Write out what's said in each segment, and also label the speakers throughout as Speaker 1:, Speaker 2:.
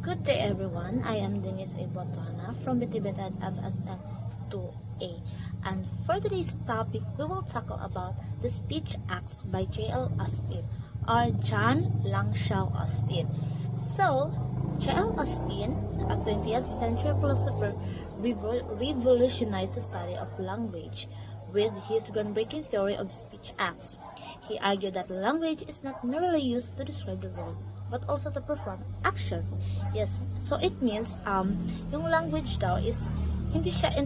Speaker 1: Good day everyone, I am Denise Ibotana from Bitibetan FSM 2A, and for today's topic we will tackle about the speech acts by J.L. Austin or John Langshaw Austin. So, J.L. Austin, a 20th century philosopher, revolutionized the study of language with his groundbreaking theory of speech acts. He argued that language is not merely used to describe the world, but also to perform actions. Yes, so it means yung language daw is hindi lang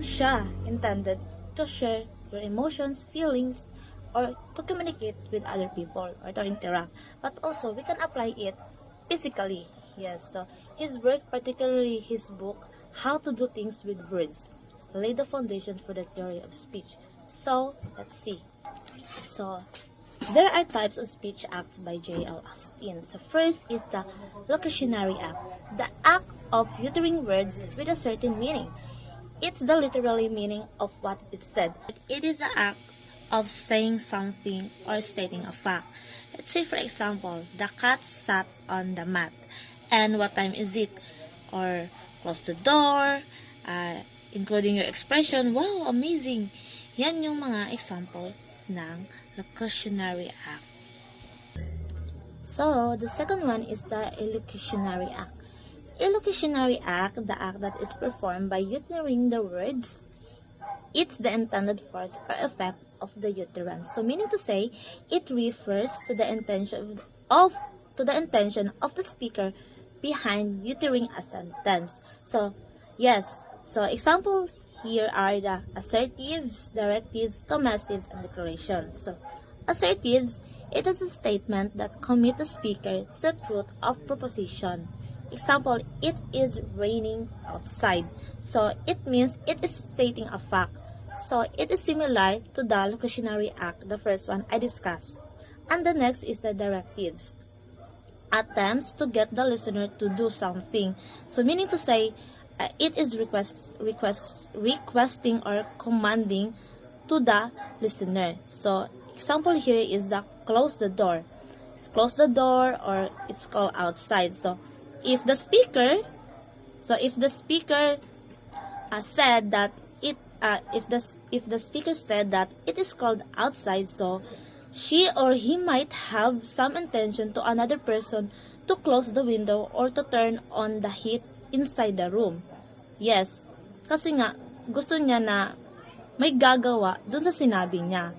Speaker 1: siya intended to share your emotions, feelings, or to communicate with other people or to interact, but also we can apply it physically. Yes, so his work, particularly his book How to Do Things with Words, laid the foundation for the theory of speech. So, let's see. So, there are types of speech acts by J.L. Austin. So, first is the locutionary act, the act of uttering words with a certain meaning. It's the literary meaning of what is said. It is the act of saying something or stating a fact. Let's say, for example, the cat sat on the mat. And what time is it? Or close the door, including your expression, wow, amazing. Yan yung mga example ng locutionary act. So, the second one is the elocutionary act. Elocutionary act, the act that is performed by uttering the words, it's the intended force or effect of the utterance. So, meaning to say, it refers to the intention of the speaker behind uttering a sentence. So, yes. So, example here are the assertives, directives, commestives, and declarations. So, assertives, it is a statement that commit the speaker to the truth of proposition. Example, it is raining outside. So, it means it is stating a fact. So, it is similar to the locutionary act, the first one I discussed. And the next is the directives. Attempts to get the listener to do something. So, meaning to say, it is requesting or commanding to the listener. So, example here is the close the door. Close the door, or it's called outside. So, if the speaker said that if the speaker said that it is called outside, so she or he might have some intention to another person to close the window or to turn on the heat inside the room. Yes, kasi nga gusto niya na may gagawa dun sa sinabi niya.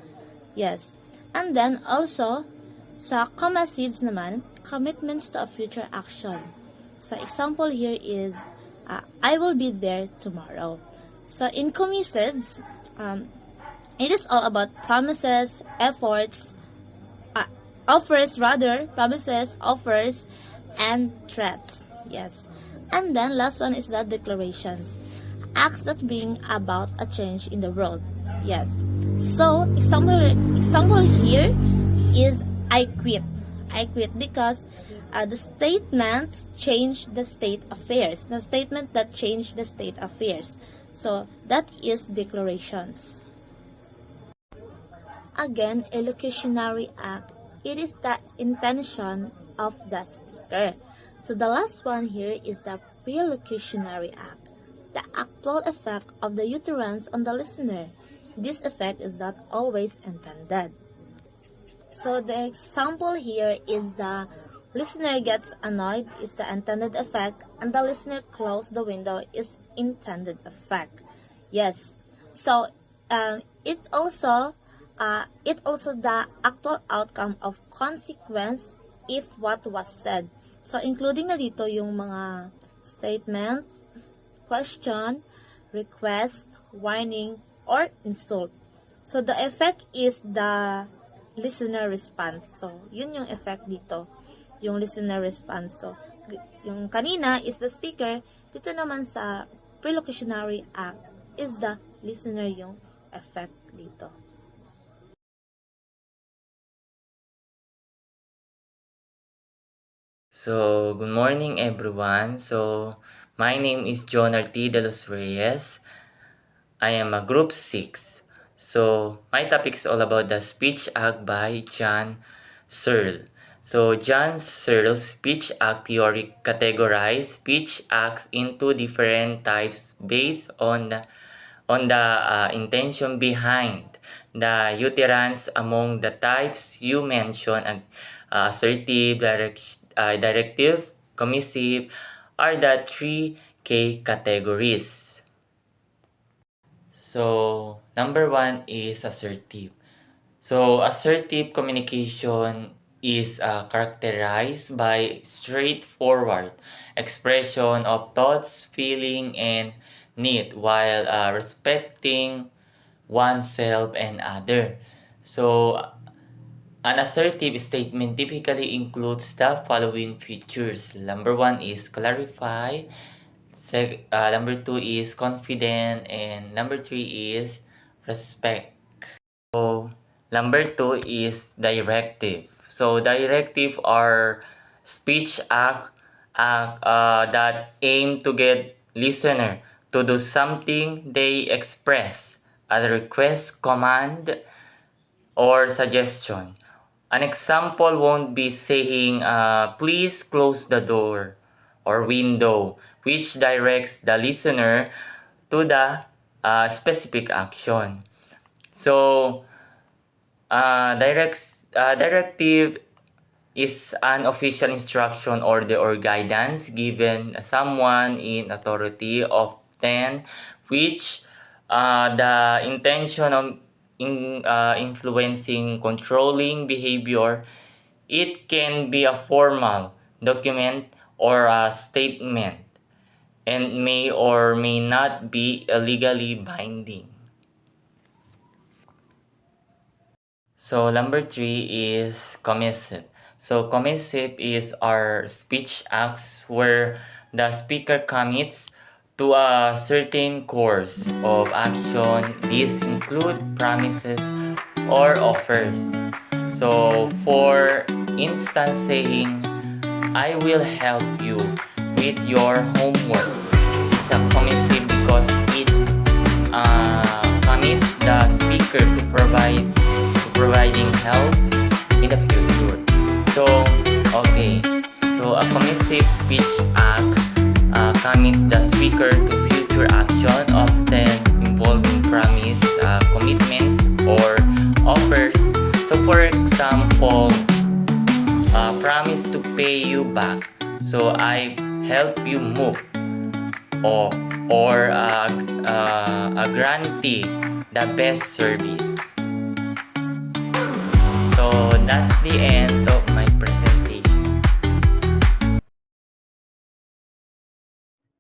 Speaker 1: Yes. And then also sa commessives naman, commitments to a future action. So, example here is, I will be there tomorrow. So, in commissives, it is all about promises, promises, offers, and threats. Yes. And then, last one is the declarations. Acts that bring about a change in the world. Yes. So, example here is, I quit. I quit because the statements change the state affairs. The statement that change the state affairs. So, that is declarations. Again, elocutionary act. It is the intention of the speaker. So, the last one here is the prelocutionary act. The actual effect of the utterance on the listener. This effect is not always intended. So, the example here is the listener gets annoyed is the intended effect, and the listener close the window is intended effect. Yes. So, it also the actual outcome of consequence if what was said. So, including na dito yung mga statement, question, request, warning, or insult. So, the effect is the listener response. So, yun yung effect dito. Yung listener response. So, yung kanina is the speaker. Dito naman sa prelocutionary act is the listener yung effect dito.
Speaker 2: So, good morning everyone. So, my name is John T. de los Reyes. I am a group 6. So, my topic is all about the speech act by John Searle. So John Searle's speech act theory categorized speech acts into different types based on the intention behind the utterance. Among the types you mentioned, assertive, directive, commissive, are the three K categories. So, number one is assertive. So, assertive communication is characterized by straightforward expression of thoughts, feeling, and need while respecting oneself and other. So, an assertive statement typically includes the following features. Number one is clarify. Number two is confident, and number three is respect. So, number two is directive. So, directive are speech act that aim to get listener to do something they express, a request, command, or suggestion. An example won't be saying, please close the door or window, which directs the listener to the specific action. So, directive is an official instruction, order, or guidance given someone in authority, often which the intention of influencing, controlling behavior. It can be a formal document or a statement and may or may not be legally binding. So number three is commissive. So commissive is our speech acts where the speaker commits to a certain course of action. These include promises or offers. So for instance, saying, I will help you with your homework is a commissive because it commits the speaker to providing help in the future. So, okay. So, a commissive speech act commits the speaker to future action, often involving promise, commitments, or offers. So, for example, promise to pay you back. So, I help you move. Or a grantee the best service. So that's the end of my presentation.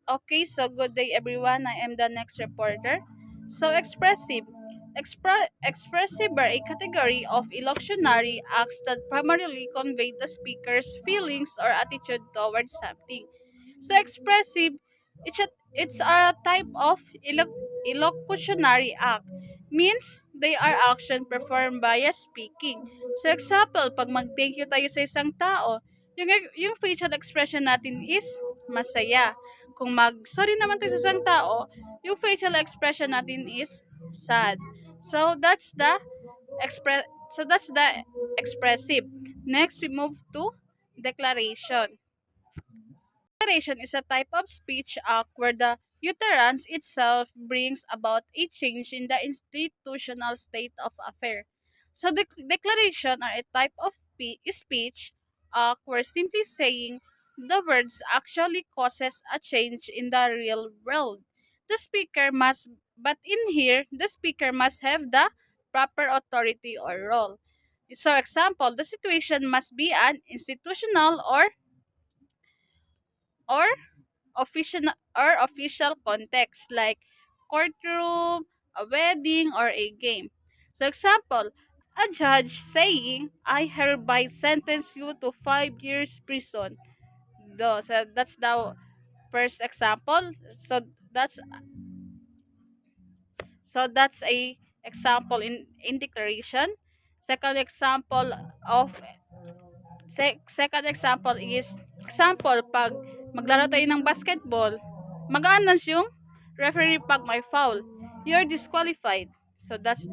Speaker 3: Okay, so good day everyone. I am the next reporter. So expressive. Expressive are a category of elocutionary acts that primarily convey the speaker's feelings or attitude towards something. So expressive, it's a type of elocutionary act. Means they are action performed via speaking. So example, pag mag-thank you tayo sa isang tao, yung facial expression natin is masaya. Kung mag-sorry naman tayo sa isang tao, yung facial expression natin is sad. So expre that's the expressive. Next, we move to declaration. Declaration is a type of speech act where the utterance itself brings about a change in the institutional state of affair. So the declaration are a type of speech act where simply saying the words actually causes a change in the real world. The speaker must, but in here, the speaker must have the proper authority or role. So example, the situation must be an institutional or official official context like courtroom, a wedding, or a game. So example, a judge saying, I hereby sentence you to 5 years prison. So that's the first example. That's that's a example in declaration. Second example of second example is, example, pag maglaro tayo ng basketball, mag-announce yung referee pag may foul. You're disqualified. So that's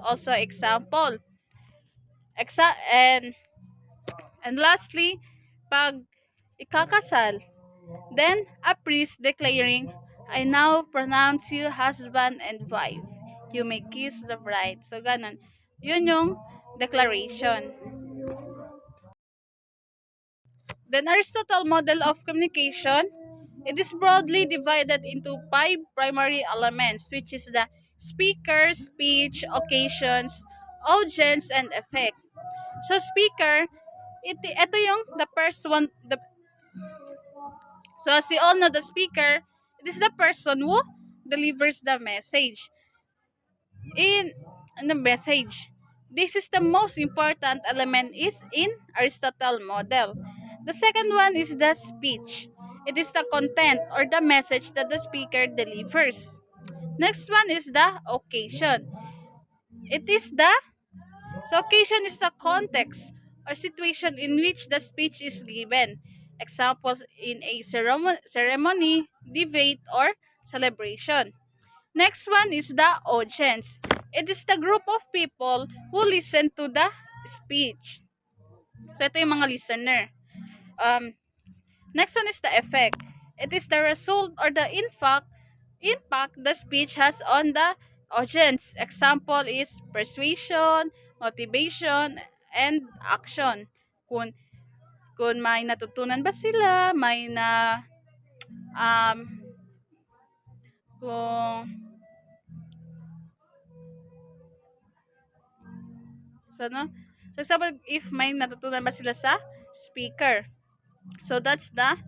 Speaker 3: also example. And And lastly, pag ikakasal, then a priest declaring, I now pronounce you husband and wife. You may kiss the bride. So, ganun. Yun yung declaration. Then Aristotle model of communication, it is broadly divided into five primary elements, which is the speaker, speech, occasions, audience, and effect. So speaker, ito yung the first one. So as we all know, the speaker, it is the person who delivers the message. In the message, this is the most important element is in Aristotle model. The second one is the speech. It is the content or the message that the speaker delivers. Next one is the occasion. It is the So occasion is the context or situation in which the speech is given. Examples in a ceremony, debate, or celebration. Next one is the audience. It is the group of people who listen to the speech. So ito yung mga listener. Um, Next one is the effect. It is the result or the impact the speech has on the audience. Example is persuasion, motivation, and action. Kung may natutunan ba sila, may na um kung so no. So example, if may natutunan ba sila sa speaker. So that's the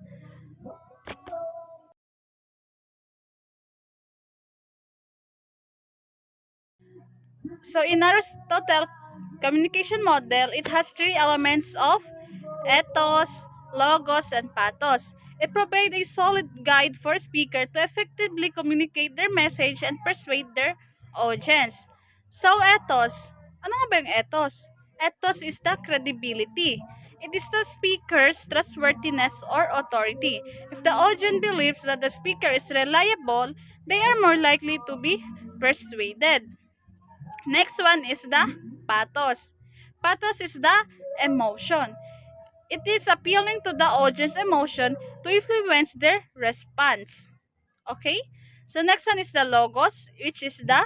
Speaker 3: So in Aristotle communication model, it has three elements of ethos, logos, and pathos. It provides a solid guide for speaker to effectively communicate their message and persuade their audience. So ethos, ano nga ba yung ethos? Ethos is the credibility. It is the speaker's trustworthiness or authority. If the audience believes that the speaker is reliable, they are more likely to be persuaded. Next one is the pathos. Pathos is the emotion. It is appealing to the audience emotion to influence their response. Okay? So next one is the logos, which is the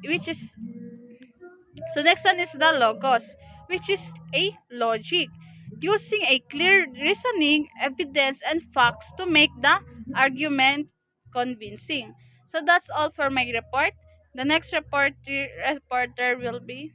Speaker 3: which is next one is the logos, which is a logic, using a clear reasoning, evidence, and facts to make the argument convincing. So that's all for my report. The next reporter will be.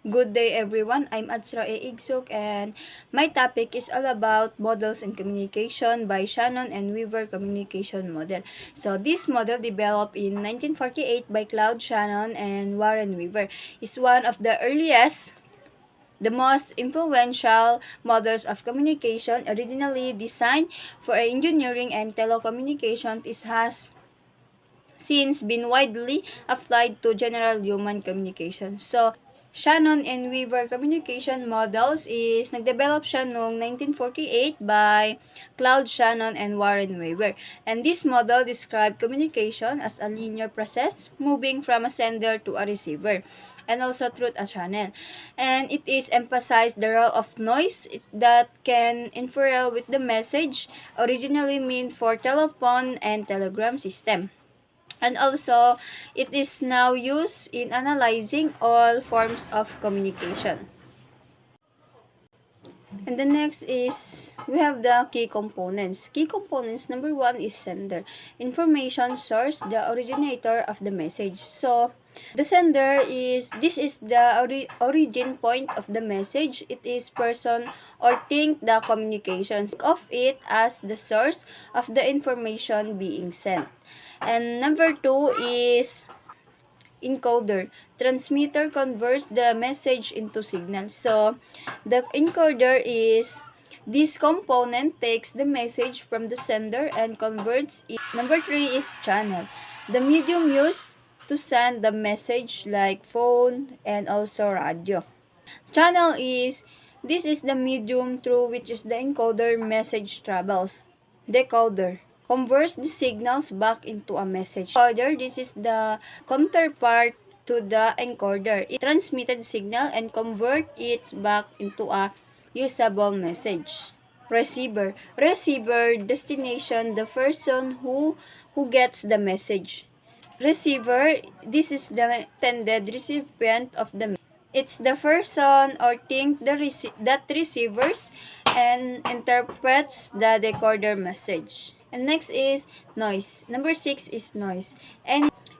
Speaker 4: Good day everyone, I'm Atsra A. Igsuk and my topic is all about models in communication by Shannon and Weaver communication model. So this model developed in 1948 by Claude Shannon and Warren Weaver is one of the earliest, the most influential models of communication originally designed for engineering and telecommunication. It has since been widely applied to general human communication. So, Shannon and Weaver communication models is nagdevelop siya noong 1948 by Claude Shannon and Warren Weaver. And this model described communication as a linear process moving from a sender to a receiver and also through a channel. And it is emphasized the role of noise that can interfere with the message originally meant for telephone and telegram system. And also, it is now used in analyzing all forms of communication. And the next is, we have the key components. Key components, number one is sender. Information source, the originator of the message. So, the sender this is the origin point of the message. It is person or thing the communication. Think of it as the source of the information being sent. And number two is encoder. Transmitter converts the message into signal. So, the encoder is this component takes the message from the sender and converts it. Number three is channel. The medium used to send the message like phone and also radio. Channel is this is the medium through which is the encoder message travels. Decoder. converts the signals back into a message. Encoder, this is the counterpart to the encoder. It transmitted signal and convert it back into a usable message. Receiver, destination, the person who gets the message. Receiver, this is the intended recipient of the message. It's the person or thing that receives and interprets the decoder message. And next is noise. Number 6 is noise.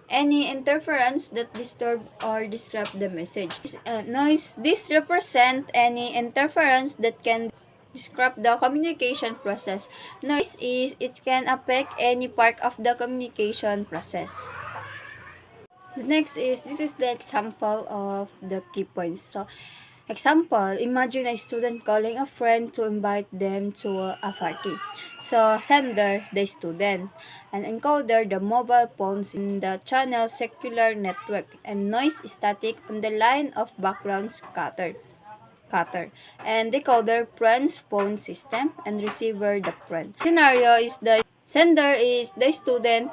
Speaker 4: Any interference that disturb or disrupt the message. Noise, this represent any interference that can disrupt the communication process. Noise is, it can affect any part of the communication process. The next is, this is the example of the key points. So, example, imagine a student calling a friend to invite them to a party. So, sender, the student, and encoder, the mobile phones in the channel circular network, and noise static on the line of background scatter. And decoder, friend's phone system, and receiver, the friend. Scenario is the sender is the student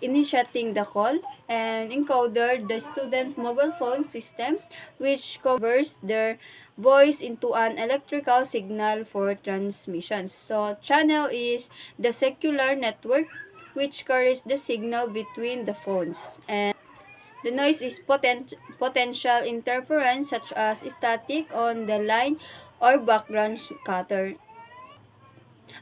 Speaker 4: initiating the call, and encoder, the student mobile phone system, which converts their voice into an electrical signal for transmission. So, channel is the circular network, which carries the signal between the phones. And the noise is potential interference such as static on the line or background scatter,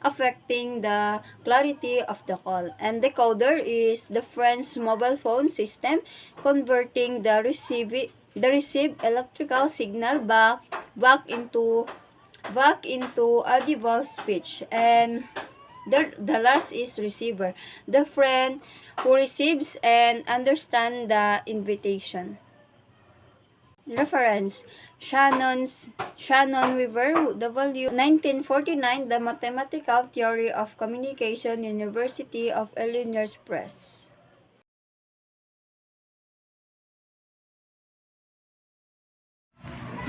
Speaker 4: affecting the clarity of the call. And decoder is the friend's mobile phone system, converting the received electrical signal back into audible speech. And the last is receiver, the friend who receives and understands the invitation. Reference: Shannon Weaver, W. 1949, The Mathematical Theory of Communication, University of Illinois Press.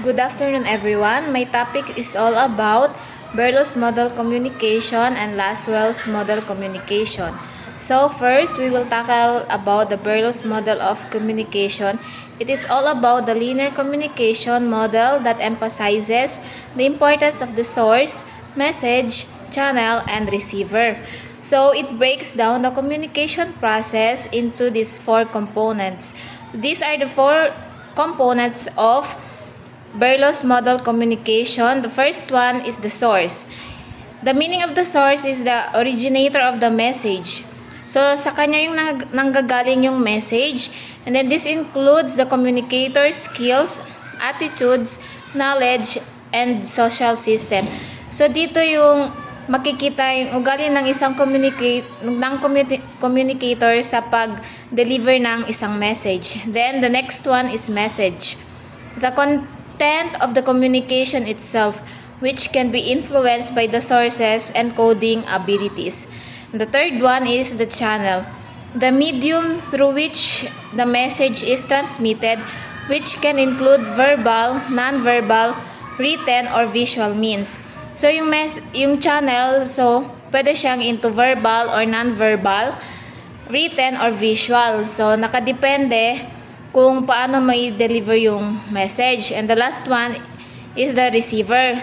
Speaker 1: Good afternoon, everyone. My topic is all about Berlow's model communication and Laswell's model communication. So first, we will tackle about the Berlow's model of communication. It is all about the linear communication model that emphasizes the importance of the source, message, channel, and receiver. So it breaks down the communication process into these 4 components. These are the 4 components of Berlow's model communication. The first one is the source. The meaning of the source is the originator of the message. So, sa kanya yung nanggagaling yung message. And then this includes the communicator's skills, attitudes, knowledge, and social system. So, dito yung makikita yung ugali ng isang communicator sa pag-deliver ng isang message. Then, the next one is message. The content of the communication itself, which can be influenced by the source's encoding abilities. The third one is the channel, the medium through which the message is transmitted, which can include verbal, non-verbal, written, or visual means. So, yung channel, so, pwede siyang into verbal or non-verbal, written, or visual. So, nakadepende kung paano may deliver yung message. And the last one is the receiver.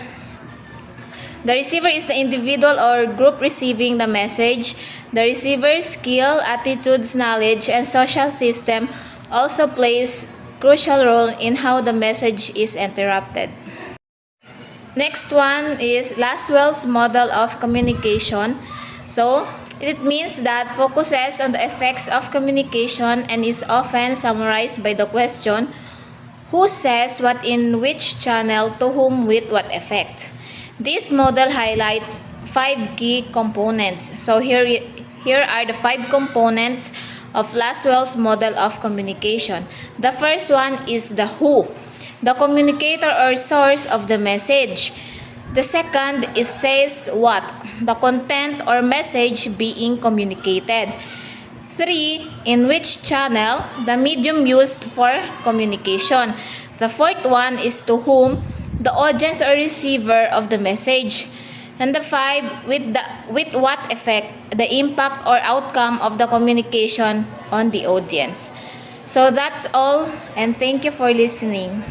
Speaker 1: The receiver is the individual or group receiving the message. The receiver's skill, attitudes, knowledge, and social system also plays crucial role in how the message is interpreted. Next one is Laswell's model of communication. So, it means that focuses on the effects of communication and is often summarized by the question, who says what in which channel to whom with what effect? This model highlights 5 key components. So here are the 5 components of Laswell's model of communication. The first one is the who, the communicator or source of the message. The second is says what, the content or message being communicated. 3. In which channel, the medium used for communication. The fourth one is to whom, the audience or receiver of the message. And the 5, with what effect, the impact or outcome of the communication on the audience. So that's all, and thank you for listening.